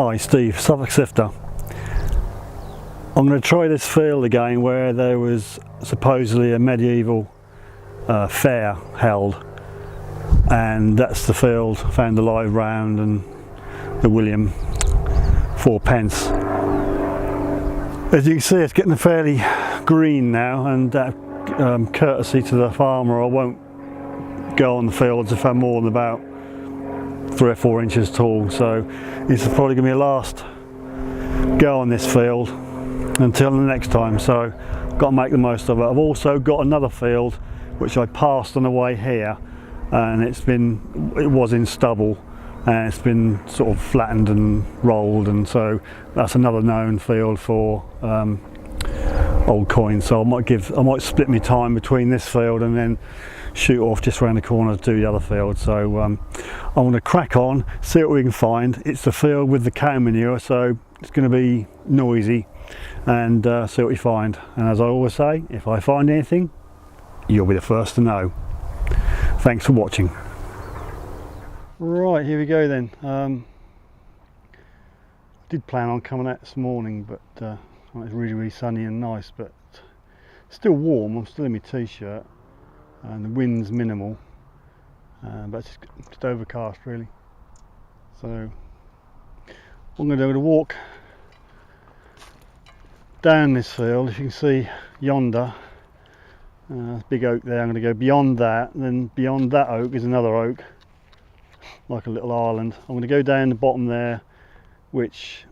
Hi, Steve, Suffolk Sifter. I'm going to try this field again where there was supposedly a medieval fair held, and that's the field found the live round and the William 4d. As you can see, it's getting fairly green now, and courtesy to the farmer, I won't go on the fields if I'm more than about 3 or 4 inches tall, so this is probably going to be a last go on this field until the next time, so I've got to make the most of it. I've also got another field which I passed on the way here, and it was in stubble and it's been sort of flattened and rolled, and so that's another known field for old coins. So I might split my time between this field and then shoot off just around the corner to do the other field. So I'm going to crack on, see what we can find. It's the field with the cow manure, so it's going to be noisy, and see what we find. And as I always say, if I find anything, you'll be the first to know. Thanks for watching. Right, here we go then. I did plan on coming out this morning, but it's really sunny and nice, but still warm. I'm still in my t-shirt and the wind's minimal, but it's just overcast really. So what I'm going to do, I'm going to walk down this field. If you can see yonder, big oak there, I'm going to go beyond that, and then beyond that oak is another oak, like a little island. I'm going to go down the bottom there, which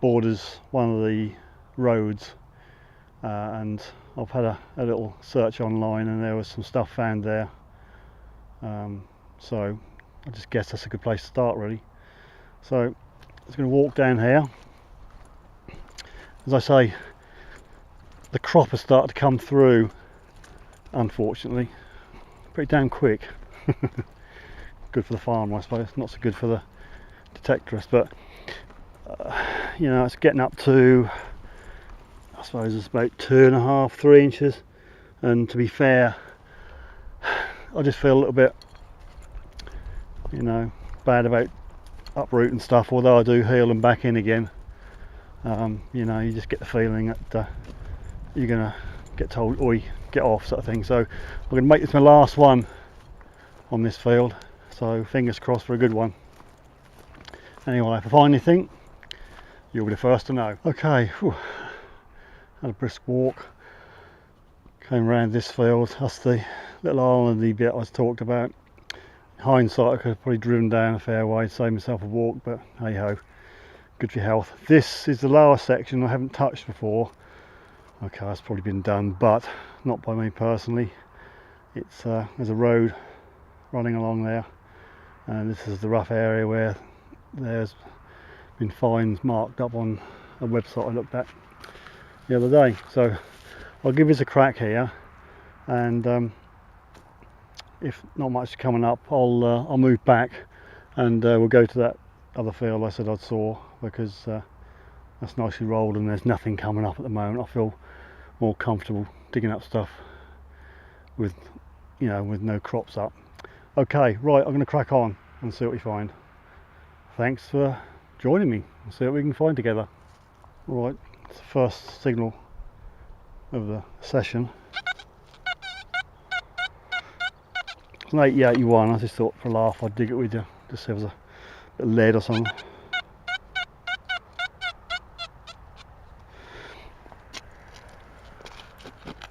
borders one of the roads, and I've had a little search online and there was some stuff found there, so I just guess that's a good place to start really. So I'm just going to walk down here. As I say, the crop has started to come through, unfortunately, pretty damn quick. Good for the farm, I suppose, not so good for the Detectorist, but you know, it's getting up to, I suppose it's about 2.5, 3 inches, and to be fair, I just feel a little bit, you know, bad about uprooting stuff, although I do heal them back in again. You know, you just get the feeling that you're gonna get told, oi, get off, sort of thing. So I'm gonna make this my last one on this field, so fingers crossed for a good one. Anyway, if I find anything, you'll be the first to know. Okay, whew. Had a brisk walk, came around this field. That's the little islandy bit I was talked about. In hindsight, I could have probably driven down a fair way to save myself a walk, but hey ho, good for your health. This is the lower section I haven't touched before. Okay, that's probably been done, but not by me personally. It's there's a road running along there, and this is the rough area where there's been fines marked up on a website I looked at the other day. So I'll give this a crack here, and if not much coming up, I'll move back and we'll go to that other field I said I saw, because that's nicely rolled and there's nothing coming up at the moment. I feel more comfortable digging up stuff with, you know, with no crops up. Okay, right, I'm going to crack on and see what we find. Thanks for joining me. We'll see what we can find together. Right, it's the first signal of the session. It's an 8081. I just thought for a laugh I'd dig it with you, just see if there's a bit of lead or something.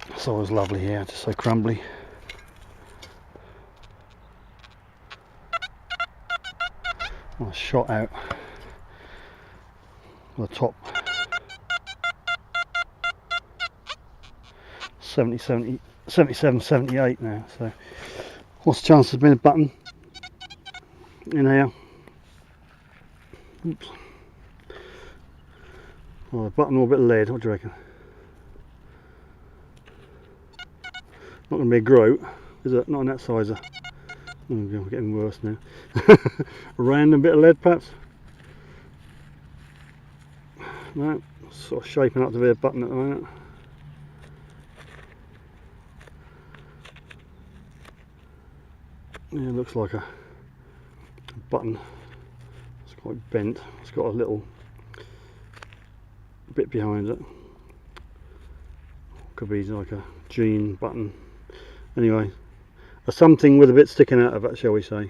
It's always lovely here, just so crumbly. I shot out the top 77, 78 now, so what's the chance there's been a button in here? Oops. Oh, a button or a bit of lead, what do you reckon? Not going to be a groat, is it? Not on that size. Oh, we're getting worse now. A random bit of lead perhaps? No, sort of shaping up to be a button at the moment. Yeah, it looks like a button. Let's quite bent. It's got a little bit behind it. Could be like a jean button. Anyway, something with a bit sticking out of it, shall we say.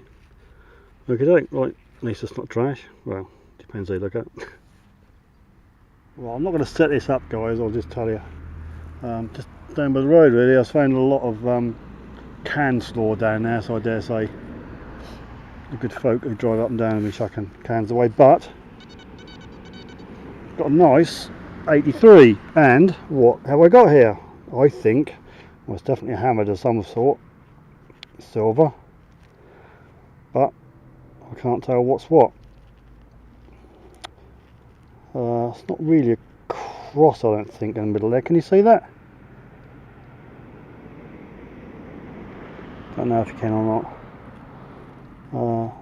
Okay, right, at least it's not trash. Well, depends how you look at it. Well, I'm not going to set this up, guys, I'll just tell you. Just down by the road, really, I was finding a lot of can store down there, so I dare say the good folk who drive up and down and be chucking cans away. But got a nice 83, and what have I got here? I think, well, it's definitely a hammered of some sort, silver, but I can't tell what's what. It's not really a cross, I don't think, in the middle there. Can you see that? Don't know if you can or not.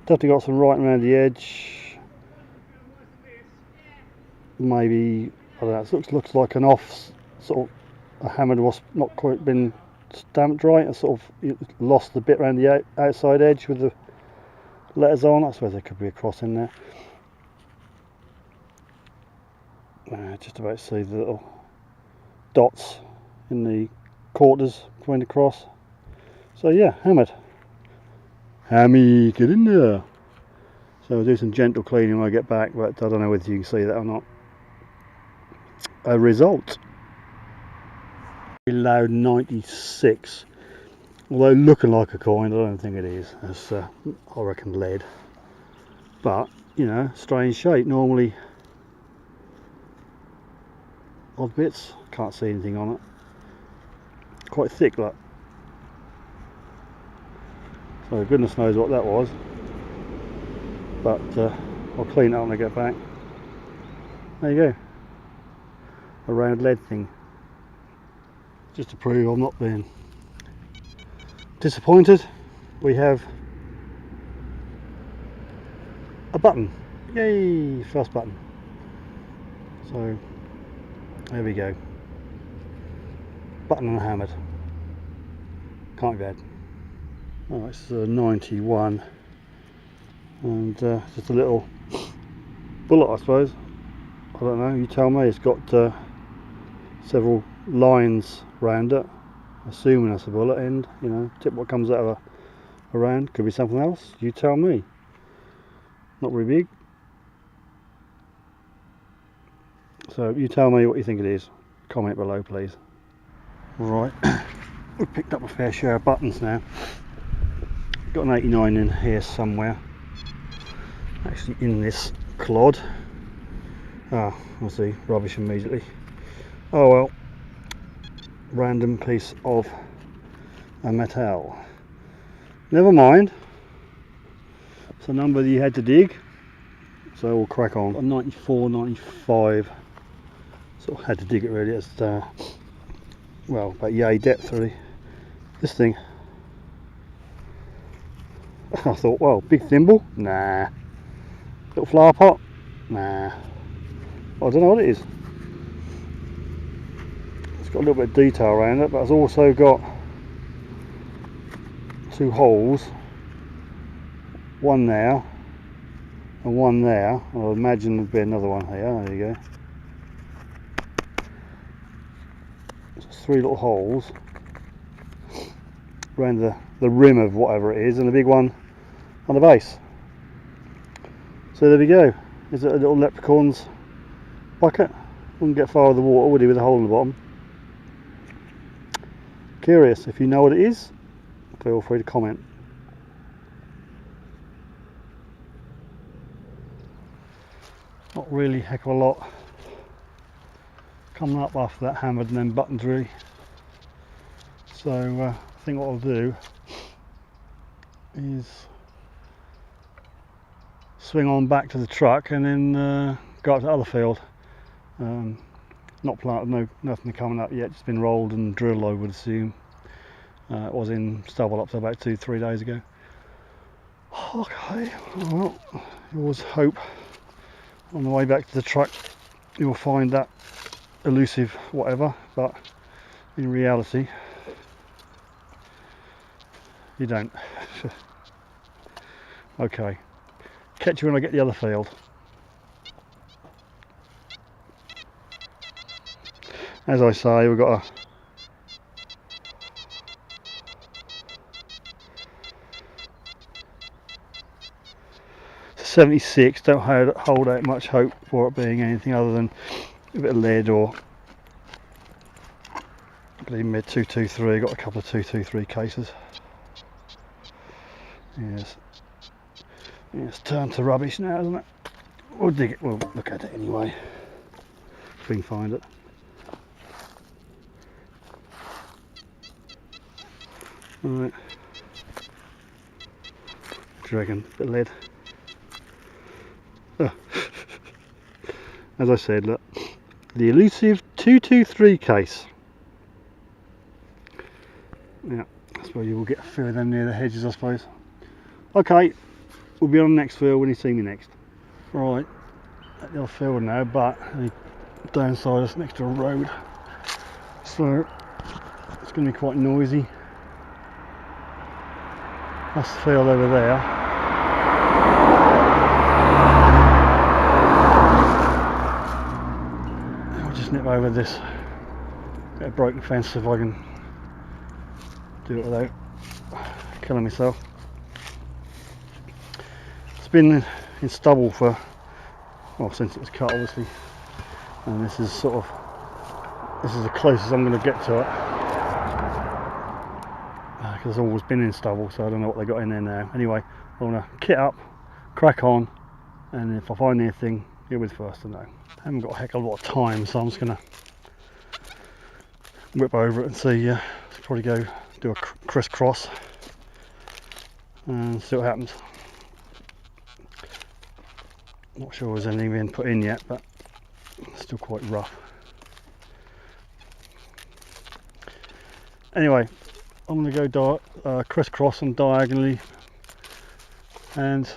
Definitely got some writing around the edge. Maybe, I don't know, it looks like an off sort of a hammered wasp, not quite been stamped right. I sort of lost the bit around the outside edge with the letters on. I suppose there could be a cross in there. Just about to see the little dots in the quarters between the cross. So yeah, hammered. Hammy, get in there. So I'll do some gentle cleaning when I get back, but I don't know whether you can see that or not. A result. Loud 96. Although looking like a coin, I don't think it is. It's I reckon lead. But, you know, strange shape. Normally odd bits, can't see anything on it. Quite thick, look. So goodness knows what that was. But I'll clean it up when I get back. There you go. A round lead thing. Just to prove I'm not being disappointed, we have a button. Yay! First button. So there we go. Button and hammered. Can't be bad. Oh, it's a 91, and just a little bullet, I suppose. I don't know. You tell me. It's got several lines round it. Assuming that's a bullet end. You know, tip what comes out of a round. Could be something else. You tell me. Not very big. So you tell me what you think it is. Comment below, please. Right, we've picked up a fair share of buttons now. Got an 89 in here somewhere. Actually in this clod. Ah, I see. Rubbish immediately. Oh well. Random piece of a metal. Never mind. It's a number that you had to dig. So we'll crack on. A 94, 95. Sort of had to dig it really. It's well, about yay depth really. This thing. I thought, well, big thimble? Nah. Little flower pot? Nah. I don't know what it is. It's got a little bit of detail around it, but it's also got two holes. One there and one there. I'll imagine there'd be another one here. There you go. Three little holes around the rim of whatever it is, and a big one on the base. So there we go. Is it a little leprechaun's bucket? Wouldn't get far with the water, would he, with a hole in the bottom? Curious. If you know what it is, feel free to comment. Not really a heck of a lot coming up after that hammered and then buttons really. So I think what I'll do is swing on back to the truck and then go up to the other field. Not planted, nothing coming up yet, just been rolled and drilled, I would assume. It was in stubble up to about 2-3 days ago. Okay, well, you always hope on the way back to the truck you'll find that elusive whatever, but in reality you don't. Okay, catch you when I get the other field. As I say, we've got a 76. Don't hold out much hope for it being anything other than a bit of lead, or I believe mid 223. Got a couple of 223 cases. Yes, it's turned to rubbish now, isn't it? We'll dig it. We'll look at it anyway if we can find it. Right, dragon, bit of lead. Oh. As I said, look, the elusive 223 case. Yeah, I suppose you will get a few of them near the hedges, I suppose. Okay, we'll be on the next field when you see me next. Right, at the other field now, but the downside is next to a road, so it's going to be quite noisy. That's the field over there. I'll just nip over this bit of broken fence if I can do it without killing myself. It's been in stubble for, well, since it was cut obviously, and this is the closest I'm going to get to it. Because it's always been in stubble, so I don't know what they got in there now. Anyway, I want to kit up, crack on, and if I find anything, you'll be the first to know. I haven't got a heck of a lot of time, so I'm just going to whip over it and see. Probably go do a crisscross and see what happens. Not sure there's anything been put in yet, but it's still quite rough. Anyway, I'm going to go crisscross and diagonally, and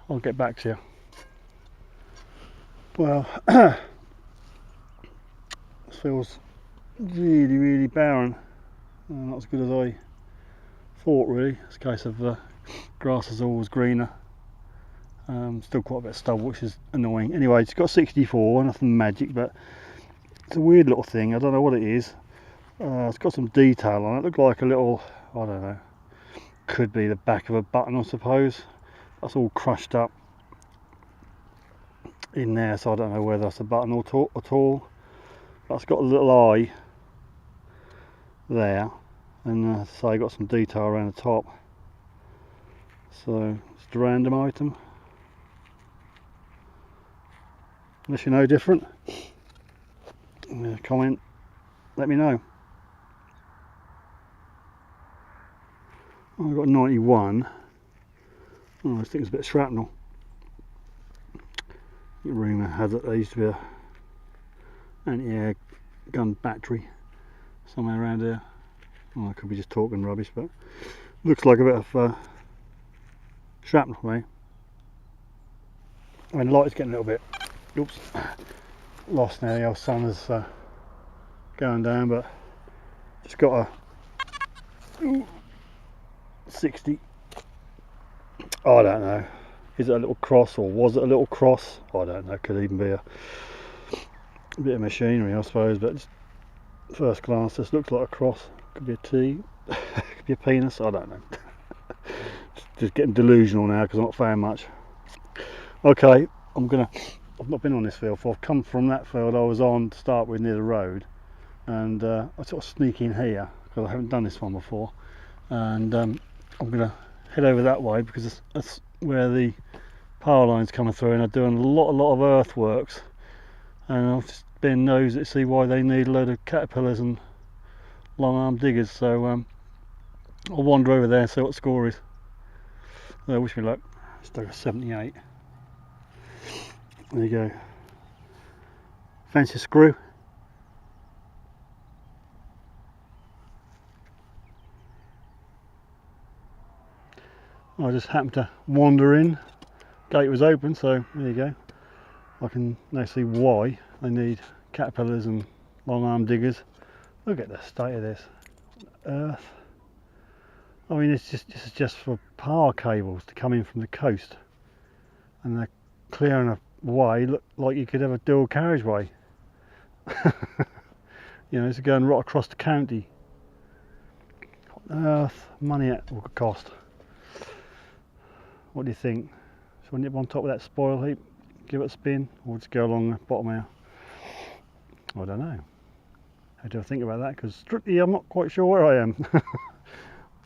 I'll get back to you. Well, this feels really barren. Not as good as I thought, really. It's a case of the grass is always greener. Still quite a bit of stubble, which is annoying. Anyway, it's got 64, nothing magic, but it's a weird little thing. I don't know what it is. It's got some detail on it. Looked like a little, I don't know, could be the back of a button, I suppose. That's all crushed up in there, so I don't know whether that's a button at all. That's got a little eye there, and so I got some detail around the top. So it's a random item. Unless you know different, comment, let me know. I've got 91. Oh, I think it's a bit of shrapnel. Rumour has it there used to be a anti-air gun battery somewhere around here. Oh, I could be just talking rubbish, but looks like a bit of shrapnel for me. I mean, the light is getting a little bit, oops, lost now. The old sun is going down, but just got a 60. I don't know. Is it a little cross, or was it a little cross? I don't know. Could even be a bit of machinery, I suppose. But just first glance, this looks like a cross. Could be a T. Could be a penis. I don't know. Just getting delusional now because I'm not found much. Okay, I've not been on this field before. I've come from that field I was on to start with near the road, and I sort of sneak in here because I haven't done this one before, and I'm going to head over that way because that's where the power line's coming through, and they're doing a lot of earthworks, and I've just been nosy to see why they need a load of caterpillars and long arm diggers, so I'll wander over there and see what the score is. Wish me luck. Still a 78. There you go. Fancy screw. I just happened to wander in. Gate was open, so there you go. I can now see why they need caterpillars and long arm diggers. Look at the state of this earth. I mean, this is just for power cables to come in from the coast, and they're clearing away, look like you could have a dual carriageway. You know, it's going right across the county. What on earth money it will cost? What do you think? Should we nip on top of that spoil heap, give it a spin, or just go along the bottom here? I don't know. How do I think about that? Because strictly I'm not quite sure where I am. I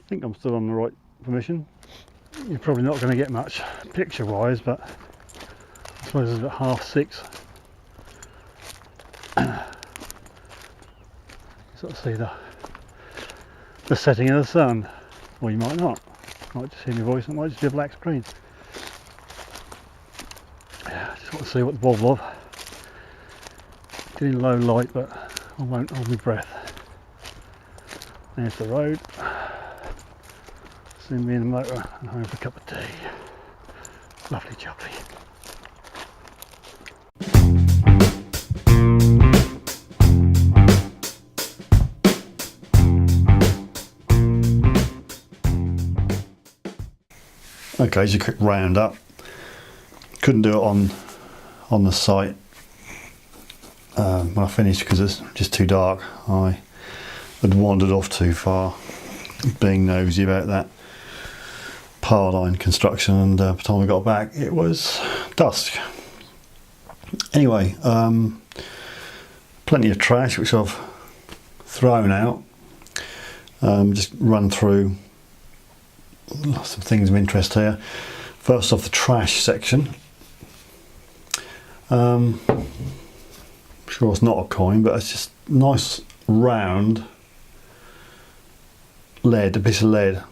think I'm still on the right permission. You're probably not going to get much picture wise, but I suppose it's about 6:30. Sort of see the setting of the sun. Or you might not. You might just hear my voice, it might just be a black screen. Yeah, I just want to see what the Boblov. Getting low light, but I won't hold my breath. There's the road. Soon be in the motor and home for a cup of tea. Lovely jubbly. Okay, just a quick roundup. Couldn't do it on the site when I finished because it's just too dark. I had wandered off too far, being nosy about that power line construction, and by the time I got back it was dusk. Anyway, plenty of trash which I've thrown out. Just run through some things of interest here. First off, the trash section. Sure it's not a coin, but it's just nice round lead, a piece of lead.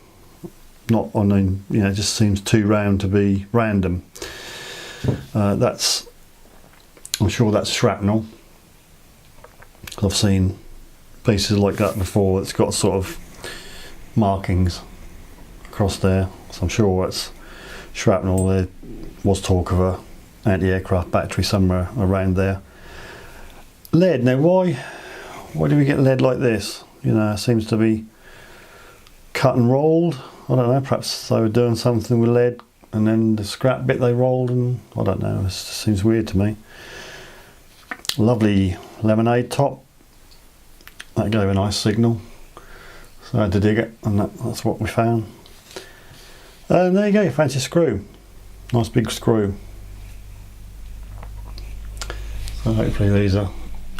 Not on, you know, it just seems too round to be random. I'm sure that's shrapnel. I've seen pieces like that before. It's got sort of markings across there, so I'm sure it's shrapnel. There was talk of a anti-aircraft battery somewhere around there. Lead. Now, why do we get lead like this? You know, it seems to be cut and rolled. I don't know. Perhaps they were doing something with lead, and then the scrap bit they rolled, and I don't know. This just seems weird to me. Lovely lemonade top. That gave a nice signal, so I had to dig it, and that's what we found. And there you go, fancy screw. Nice big screw. So hopefully these are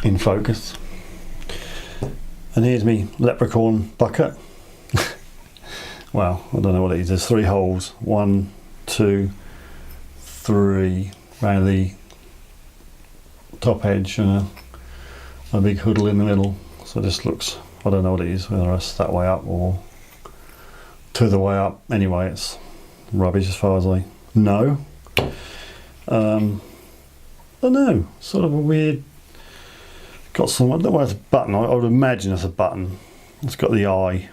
in focus. And here's me leprechaun bucket. Well, I don't know what it is. There's 3 holes. 1, 2, 3 around the top edge, and a big hoodle in the middle. So this looks, I don't know what it is, whether it's that way up or to the way up. Anyway, it's rubbish as far as I know. I don't know, sort of a weird, got some, I don't know whether it's a button. I would imagine it's a button. It's got the eye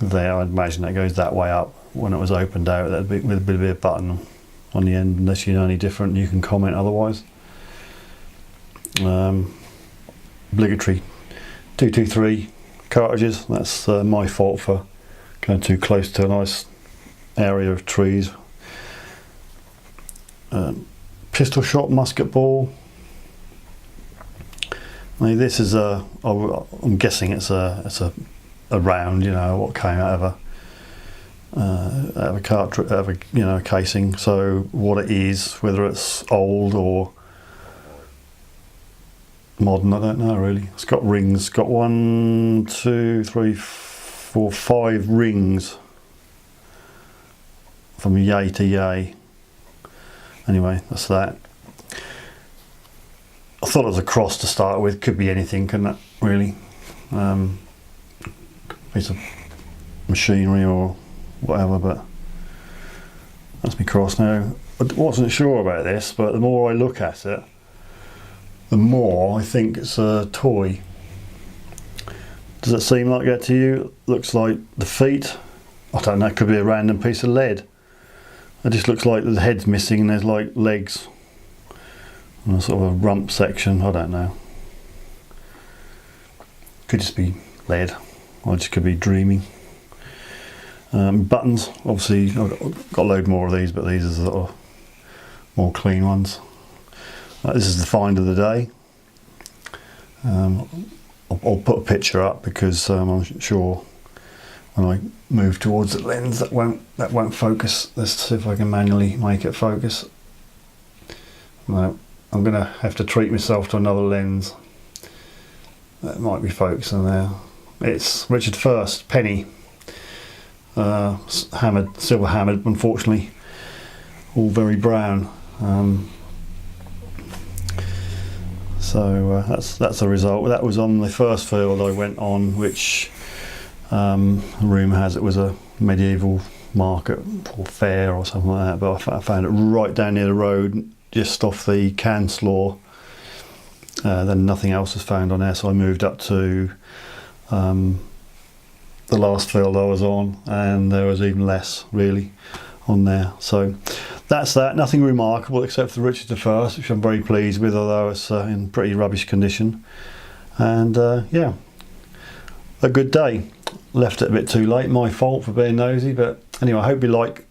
there. I'd imagine that goes that way up. When it was opened out, that'd be with a bit of a button on the end. Unless you know any different, you can comment otherwise. Obligatory 223 cartridges. That's my fault for going too close to a nice area of trees. Pistol shot musket ball. Now this is I'm guessing it's a round, you know, what came out of a cartridge, out of a, you know, casing. So what it is, whether it's old or modern, I don't know really. It's got rings. Got 1, 2, 3, 4, 5 rings from yay to yay. Anyway, that's that. I thought it was a cross to start with. Could be anything, couldn't it? Really, piece of machinery or whatever. But that's my cross. Now, I wasn't sure about this, but the more I look at it, the more I think it's a toy. Does it seem like that to you? Looks like the feet. I don't know. It could be a random piece of lead. It just looks like the head's missing and there's like legs and a sort of a rump section. I don't know. Could just be lead. I just could be dreaming. Buttons, obviously I've got a load more of these, but these are sort of more clean ones. This is the find of the day. I'll put a picture up because I'm sure when I move towards the lens that won't focus. Let's see if I can manually make it focus. No, I'm gonna have to treat myself to another lens that might be focusing there. It's Richard First penny, hammered, silver hammered, unfortunately all very brown. So that's the result. That was on the first field I went on, which rumour has it was a medieval market or fair or something like that, but I found it right down near the road, just off the can slaw. Then nothing else was found on there, so I moved up to the last field I was on, and there was even less really on there. So that's that. Nothing remarkable except for Richard I, which I'm very pleased with, although it's in pretty rubbish condition. And yeah, a good day. Left it a bit too late, my fault for being nosy, but anyway, I hope you like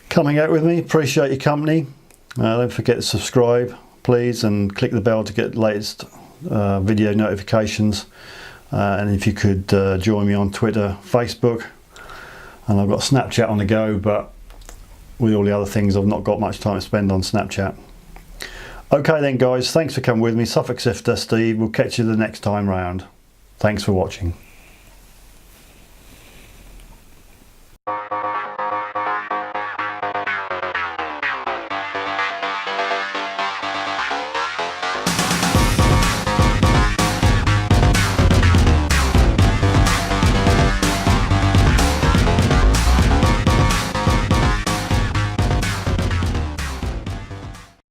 coming out with me. Appreciate your company. Don't forget to subscribe please, and click the bell to get latest video notifications, and if you could join me on Twitter, Facebook, and I've got Snapchat on the go, but with all the other things I've not got much time to spend on Snapchat. Okay then guys, thanks for coming with me. Suffolk Sifter Steve, we'll catch you the next time round. Thanks for watching.